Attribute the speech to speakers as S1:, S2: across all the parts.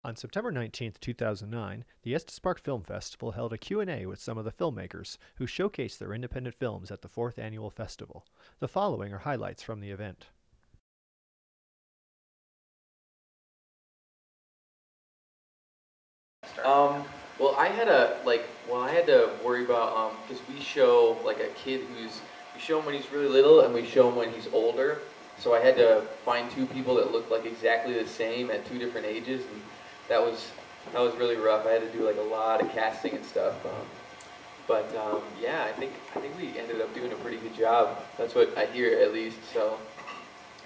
S1: On September 19th, 2009, the Estes Film Festival held a Q&A with some of the filmmakers who showcased their independent films at the 4th annual festival. The following are highlights from the event.
S2: Well, I had to worry about, because we show like a kid we show him when he's really little and we show him when he's older. So I had to find two people that looked like exactly the same at two different ages, and that was really rough. I had to do like a lot of casting and stuff. Yeah, I think we ended up doing a pretty good job. That's what I hear, at least. So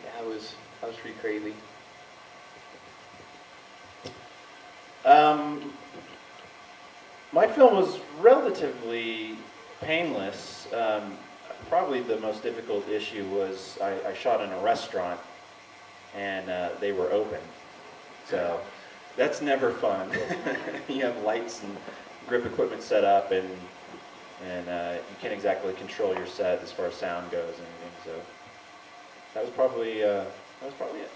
S2: yeah, that was pretty crazy.
S3: My film was relatively painless. Probably the most difficult issue was I shot in a restaurant and they were open. So that's never fun. You have lights and grip equipment set up and you can't exactly control your set as far as sound goes and everything. So that was probably it.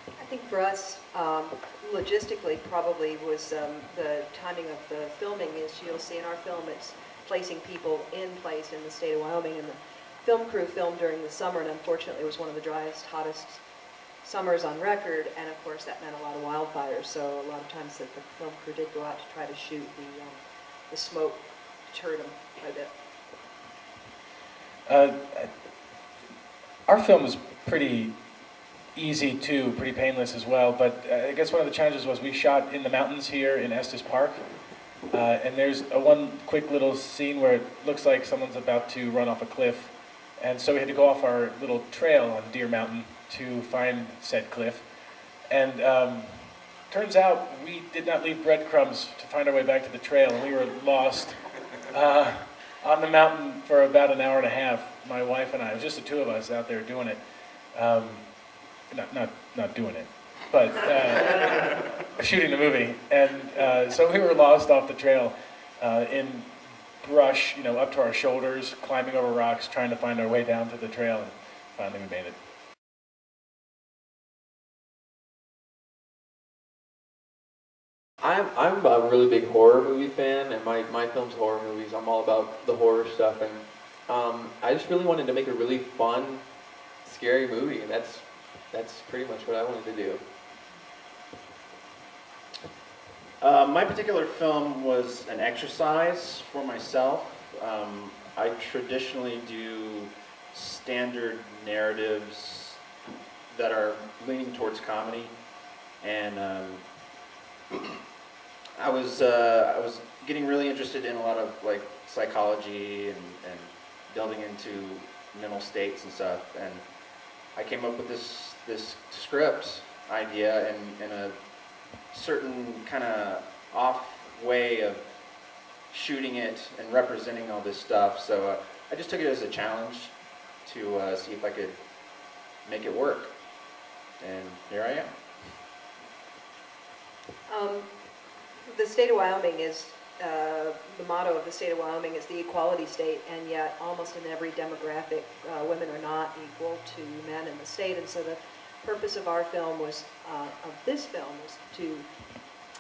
S4: I think for us, logistically, probably was the timing of the filming. Is you'll see in our film, it's placing people in place in the state of Wyoming, and the film crew filmed during the summer, and unfortunately it was one of the driest, hottest summers on record, and of course that meant a lot of wildfires, so a lot of times that the film crew did go out to try to shoot the smoke deterred them quite a bit.
S5: Our film was pretty easy too, pretty painless as well, but I guess one of the challenges was we shot in the mountains here in Estes Park, and there's one quick little scene where it looks like someone's about to run off a cliff, and so we had to go off our little trail on Deer Mountain to find said cliff, and turns out we did not leave breadcrumbs to find our way back to the trail, and we were lost on the mountain for about an hour and a half, my wife and I. It was just the two of us out there doing it. Not doing it, but shooting the movie, and so we were lost off the trail in brush, up to our shoulders, climbing over rocks, trying to find our way down to the trail, and finally we made it.
S2: I'm a really big horror movie fan, and my film's horror movies. I'm all about the horror stuff, and I just really wanted to make a really fun, scary movie, and that's pretty much what I wanted to do.
S3: My particular film was an exercise for myself. I traditionally do standard narratives that are leaning towards comedy, and I was getting really interested in a lot of like psychology and delving into mental states and stuff, and I came up with this script idea and a certain kind of off way of shooting it and representing all this stuff. So I just took it as a challenge to see if I could make it work, and here I am.
S4: The state of Wyoming is, the motto of the state of Wyoming is the equality state, and yet almost in every demographic, women are not equal to men in the state, and so the purpose of our film was, of this film, was to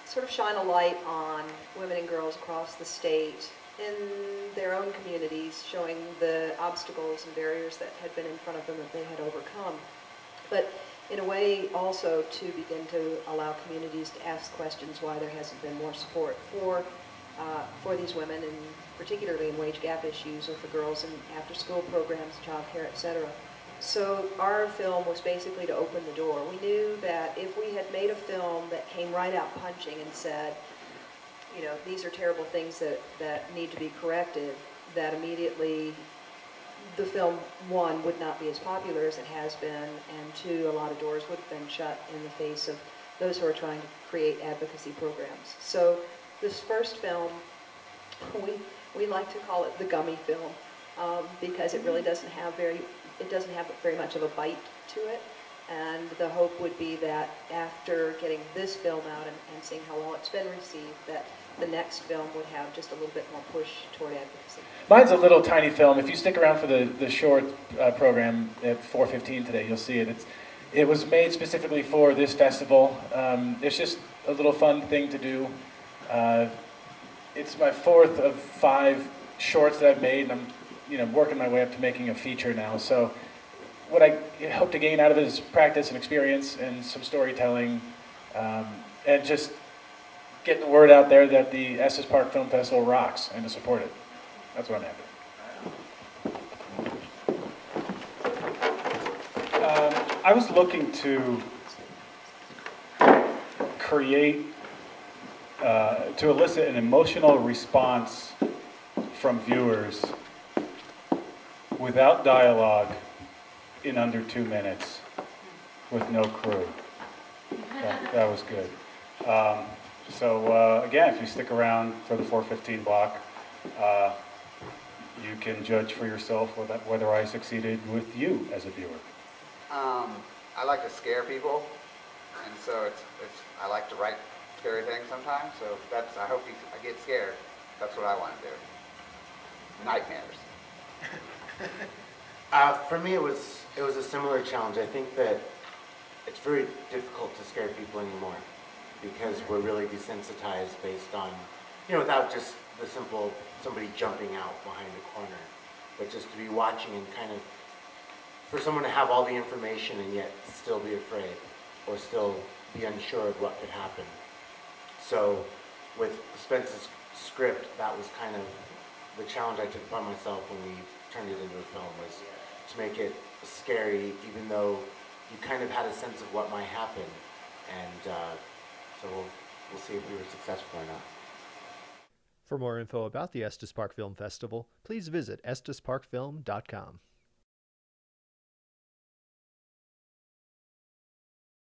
S4: sort of shine a light on women and girls across the state in their own communities, showing the obstacles and barriers that had been in front of them that they had overcome. But in a way also to begin to allow communities to ask questions why there hasn't been more support for these women, and particularly in wage gap issues, or for girls in after-school programs, childcare, etc. So our film was basically to open the door. We knew that if we had made a film that came right out punching and said, these are terrible things that need to be corrected, that immediately the film, one, would not be as popular as it has been, and two, a lot of doors would have been shut in the face of those who are trying to create advocacy programs. So this first film, we like to call it the gummy film, because it really doesn't have very much of a bite to it. And the hope would be that after getting this film out and seeing how well it's been received, that the next film would have just a little bit more push toward advocacy.
S5: Mine's a little tiny film. If you stick around for the short program at 4:15 today, you'll see it. It was made specifically for this festival. It's just a little fun thing to do. It's my 4th of 5 shorts that I've made, and I'm working my way up to making a feature now. So what I hope to gain out of it is practice and experience and some storytelling, and just getting the word out there that the Estes Park Film Festival rocks, and to support it. That's what I'm after.
S6: I was looking to create, to elicit an emotional response from viewers without dialogue in under 2 minutes with no crew. That was good. So again, if you stick around for the 4:15 block, you can judge for yourself whether I succeeded with you as a viewer.
S7: I like to scare people, and so I like to write scary things sometimes. So I hope I get scared. That's what I want to do. Nightmares.
S8: For me, it was a similar challenge. I think that it's very difficult to scare people anymore because we're really desensitized based on, without just the simple somebody jumping out behind a corner, but just to be watching and kind of, for someone to have all the information and yet still be afraid or still be unsure of what could happen. So with Spence's script, that was kind of the challenge I took upon myself when we turned it into a film, was to make it scary even though you kind of had a sense of what might happen. And so we'll see if we were successful or not.
S1: For more info about the Estes Park Film Festival, please visit estesparkfilm.com.